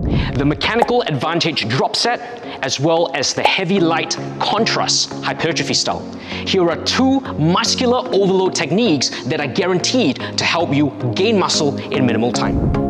The Mechanical Advantage Dropset, as well as the Heavy Light Contrast Hypertrophy Style. Here are two muscular overload techniques that are guaranteed to help you gain muscle in minimal time.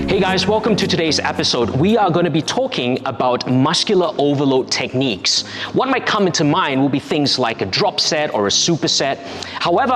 Hey guys, welcome to today's episode. We are going to be talking about muscular overload techniques. What might come into mind will be things like a drop set or a superset. However,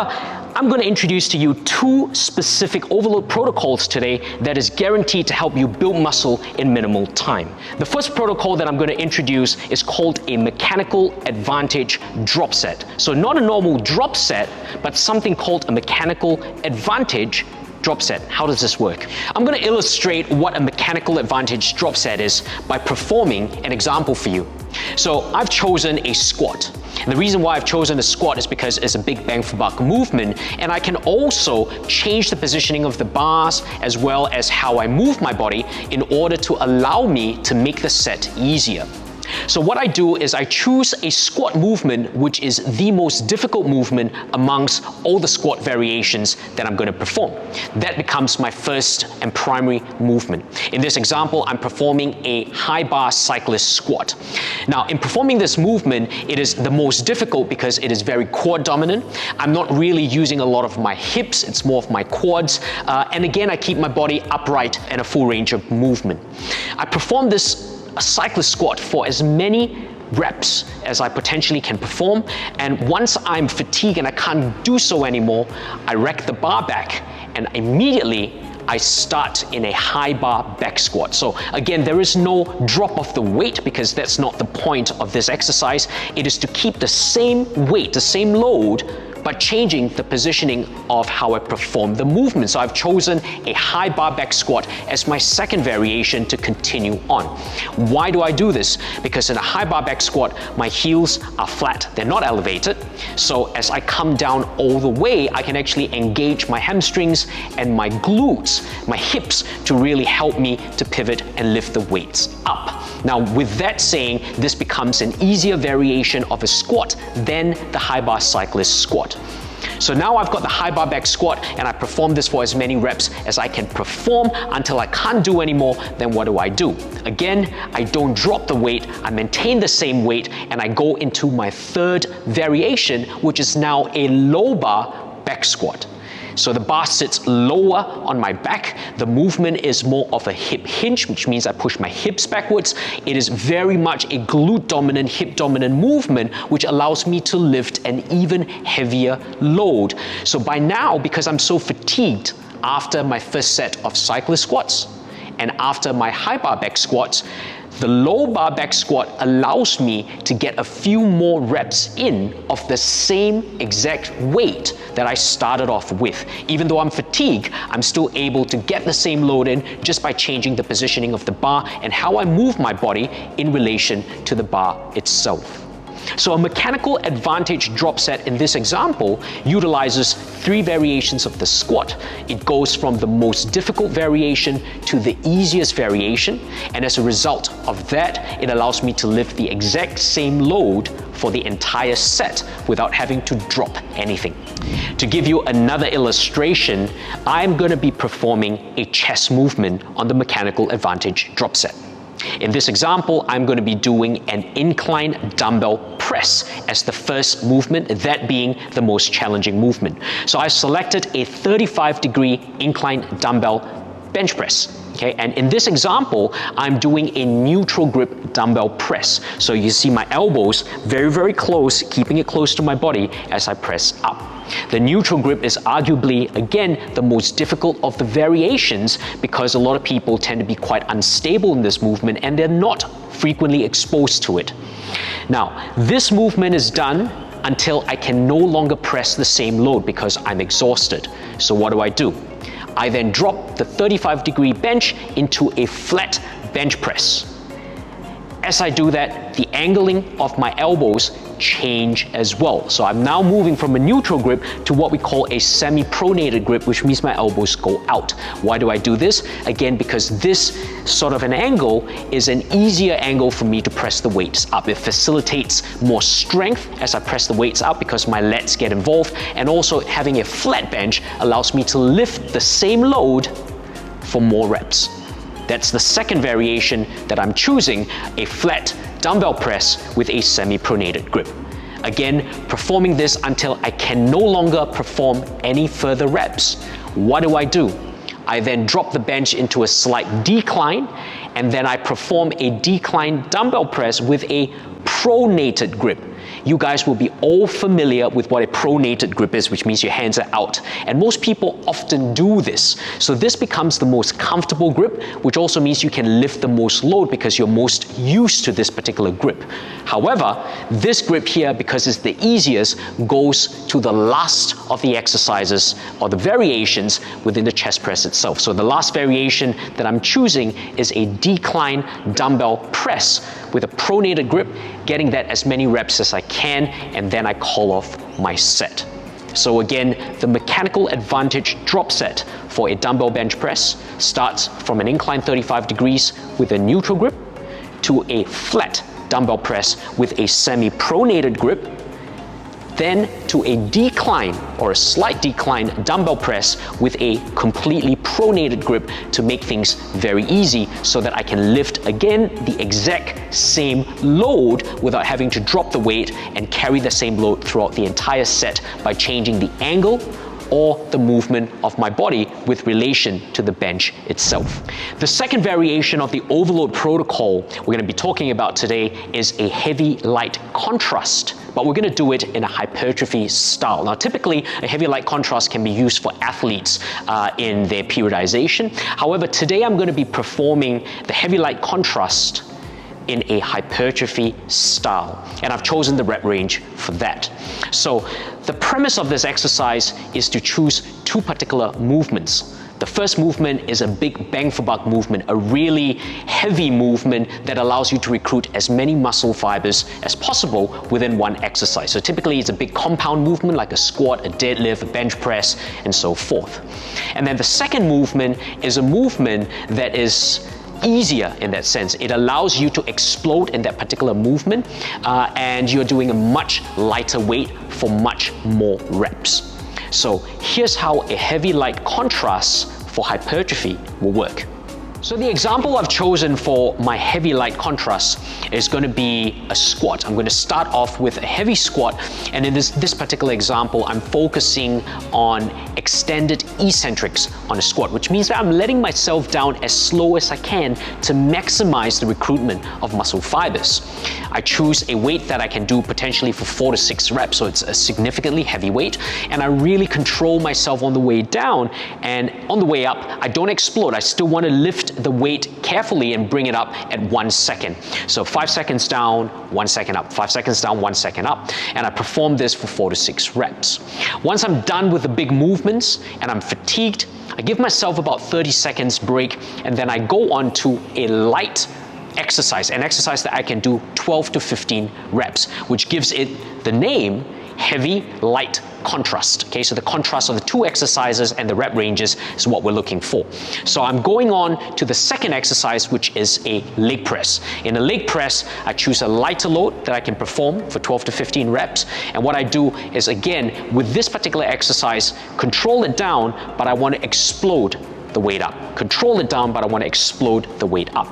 I'm going to introduce to you two specific overload protocols today that is guaranteed to help you build muscle in minimal time. The first protocol that I'm going to introduce is called a Mechanical Advantage Drop Set. So not a normal drop set, but something called a Mechanical Advantage drop set. How does this work? I'm going to illustrate what a mechanical advantage drop set is by performing an example for you. So I've chosen a squat. And the reason why I've chosen a squat is because it's a big bang for buck movement, and I can also change the positioning of the bars as well as how I move my body in order to allow me to make the set easier. So what I do is I choose a squat movement, which is the most difficult movement amongst all the squat variations that I'm going to perform. That becomes my first and primary movement. In this example, I'm performing a high bar cyclist squat. Now, in performing this movement, it is the most difficult because it is very quad dominant. I'm not really using a lot of my hips, it's more of my quads. And again, I keep my body upright and a full range of movement. I perform this a cyclist squat for as many reps as I potentially can perform, and once I'm fatigued and I can't do so anymore, I rack the bar back and immediately I start in a high bar back squat. So again, there is no drop of the weight because that's not the point of this exercise. It is to keep the same weight, the same load, but changing the positioning of how I perform the movement. So I've chosen a high bar back squat as my second variation to continue on. Why do I do this? Because in a high bar back squat, my heels are flat, they're not elevated. So as I come down all the way, I can actually engage my hamstrings and my glutes, my hips, to really help me to pivot and lift the weights up. Now, with that saying, this becomes an easier variation of a squat than the high bar cyclist squat. So now I've got the high bar back squat and I perform this for as many reps as I can perform until I can't do anymore. Then what do? Again, I don't drop the weight, I maintain the same weight, and I go into my third variation, which is now a low bar back squat. So the bar sits lower on my back. The movement is more of a hip hinge, which means I push my hips backwards. It is very much a glute dominant, hip dominant movement, which allows me to lift an even heavier load. So by now, because I'm so fatigued after my first set of cyclist squats and after my high bar back squats, the low bar back squat allows me to get a few more reps in of the same exact weight that I started off with. Even though I'm fatigued, I'm still able to get the same load in just by changing the positioning of the bar and how I move my body in relation to the bar itself. So a mechanical advantage drop set in this example utilizes three variations of the squat. It goes from the most difficult variation to the easiest variation, and as a result of that, it allows me to lift the exact same load for the entire set without having to drop anything. To give you another illustration, I'm going to be performing a chest movement on the mechanical advantage drop set. In this example, I'm going to be doing an incline dumbbell press as the first movement, that being the most challenging movement. So I selected a 35-degree incline dumbbell bench press. Okay, and in this example, I'm doing a neutral grip dumbbell press. So you see my elbows very, very close, keeping it close to my body as I press up. The neutral grip is arguably, again, the most difficult of the variations because a lot of people tend to be quite unstable in this movement and they're not frequently exposed to it. Now, this movement is done until I can no longer press the same load because I'm exhausted. So what do? I then drop the 35-degree bench into a flat bench press. As I do that, the angling of my elbows change as well. So I'm now moving from a neutral grip to what we call a semi-pronated grip, which means my elbows go out. Why do I do this? Again, because this sort of an angle is an easier angle for me to press the weights up. It facilitates more strength as I press the weights up because my lats get involved, and also having a flat bench allows me to lift the same load for more reps. That's the second variation that I'm choosing, a flat dumbbell press with a semi-pronated grip. Again, performing this until I can no longer perform any further reps. What do? I then drop the bench into a slight decline, and then I perform a decline dumbbell press with a pronated grip. You guys will be all familiar with what a pronated grip is, which means your hands are out. And most people often do this. So this becomes the most comfortable grip, which also means you can lift the most load because you're most used to this particular grip. However, this grip here, because it's the easiest, goes to the last of the exercises or the variations within the chest press itself. So the last variation that I'm choosing is a decline dumbbell press with a pronated grip, getting that as many reps as I can, and then I call off my set. So again, the mechanical advantage drop set for a dumbbell bench press starts from an incline 35 degrees with a neutral grip to a flat dumbbell press with a semi-pronated grip, then to a decline or a slight decline dumbbell press with a completely pronated grip to make things very easy so that I can lift again the exact same load without having to drop the weight and carry the same load throughout the entire set by changing the angle or the movement of my body with relation to the bench itself. The second variation of the overload protocol we're going to be talking about today is a heavy light contrast, but we're going to do it in a hypertrophy style. Now, typically, a heavy light contrast can be used for athletes in their periodization. However, today I'm going to be performing the heavy light contrast in a hypertrophy style, and I've chosen the rep range for that. So the premise of this exercise is to choose two particular movements. The first movement is a big bang for buck movement, a really heavy movement that allows you to recruit as many muscle fibers as possible within one exercise. So typically it's a big compound movement like a squat, a deadlift, a bench press, and so forth. And then the second movement is a movement that is easier in that sense. It allows you to explode in that particular movement, and you're doing a much lighter weight for much more reps. So here's how a heavy light contrast for hypertrophy will work. So the example I've chosen for my heavy light contrast is going to be a squat. I'm going to start off with a heavy squat, and in this particular example, I'm focusing on extended eccentrics on a squat, which means that I'm letting myself down as slow as I can to maximize the recruitment of muscle fibers. I choose a weight that I can do potentially for 4 to 6 reps, so it's a significantly heavy weight, and I really control myself on the way down, and on the way up, I don't explode. I still want to lift the weight carefully and bring it up at 1 second. So 5 seconds down, 1 second up, 5 seconds down, 1 second up, and I perform this for 4 to 6 reps. Once I'm done with the big movements and I'm fatigued, I give myself about 30 seconds break, and then I go on to a light exercise, an exercise that I can do 12 to 15 reps, which gives it the name heavy light contrast. Okay, so the contrast of the two exercises and the rep ranges is what we're looking for. So I'm going on to the second exercise, which is a leg press. In a leg press, I choose a lighter load that I can perform for 12 to 15 reps. And what I do is, again, with this particular exercise, control it down, but I want to explode the weight up. Control it down, but I want to explode the weight up.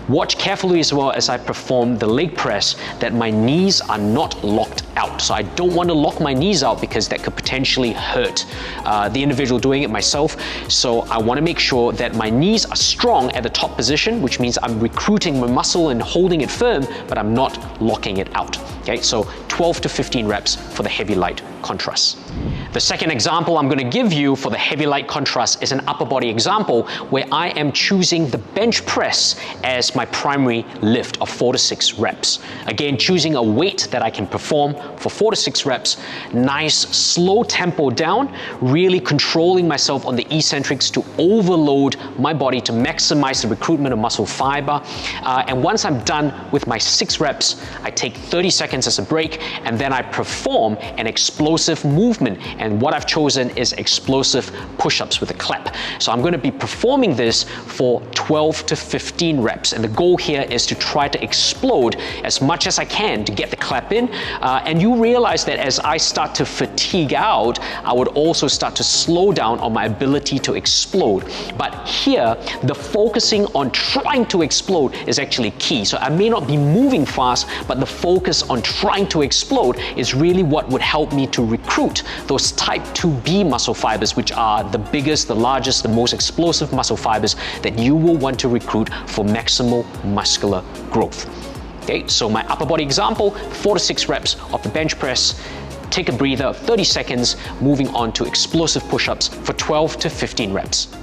Watch carefully as well as I perform the leg press that my knees are not locked out. So I don't want to lock my knees out because that could potentially hurt the individual doing it, myself. So I want to make sure that my knees are strong at the top position, which means I'm recruiting my muscle and holding it firm, but I'm not locking it out. Okay, so 12 to 15 reps for the heavy light contrast. The second example I'm going to give you for the heavy light contrast is an upper body example where I am choosing the bench press as my primary lift of 4 to 6 reps. Again, choosing a weight that I can perform for 4 to 6 reps, nice slow tempo down, really controlling myself on the eccentrics to overload my body to maximize the recruitment of muscle fiber. And once I'm done with my 6 reps, I take 30 seconds as a break, and then I perform an explosive movement. And what I've chosen is explosive push-ups with a clap. So I'm going to be performing this for 12 to 15 reps. And the goal here is to try to explode as much as I can to get the clap in. And you realize that as I start to fatigue out, I would also start to slow down on my ability to explode. But here, the focusing on trying to explode is actually key. So I may not be moving fast, but the focus on trying to explode is really what would help me to recruit those type 2B muscle fibers, which are the biggest, the largest, the most explosive muscle fibers that you will want to recruit for maximal muscular growth. Okay, so my upper body example, 4 to 6 reps of the bench press. Take a breather of 30 seconds, moving on to explosive push-ups for 12 to 15 reps.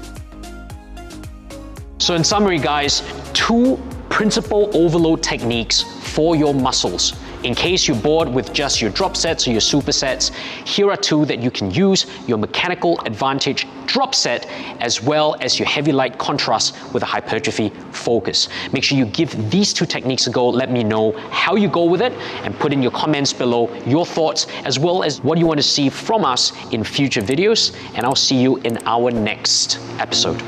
So in summary, guys, 2 principal overload techniques for your muscles. In case you're bored with just your drop sets or your supersets, here are 2 that you can use: your mechanical advantage drop set, as well as your heavy light contrast with a hypertrophy focus. Make sure you give these 2 techniques a go. Let me know how you go with it, and put in your comments below your thoughts, as well as what you want to see from us in future videos. And I'll see you in our next episode.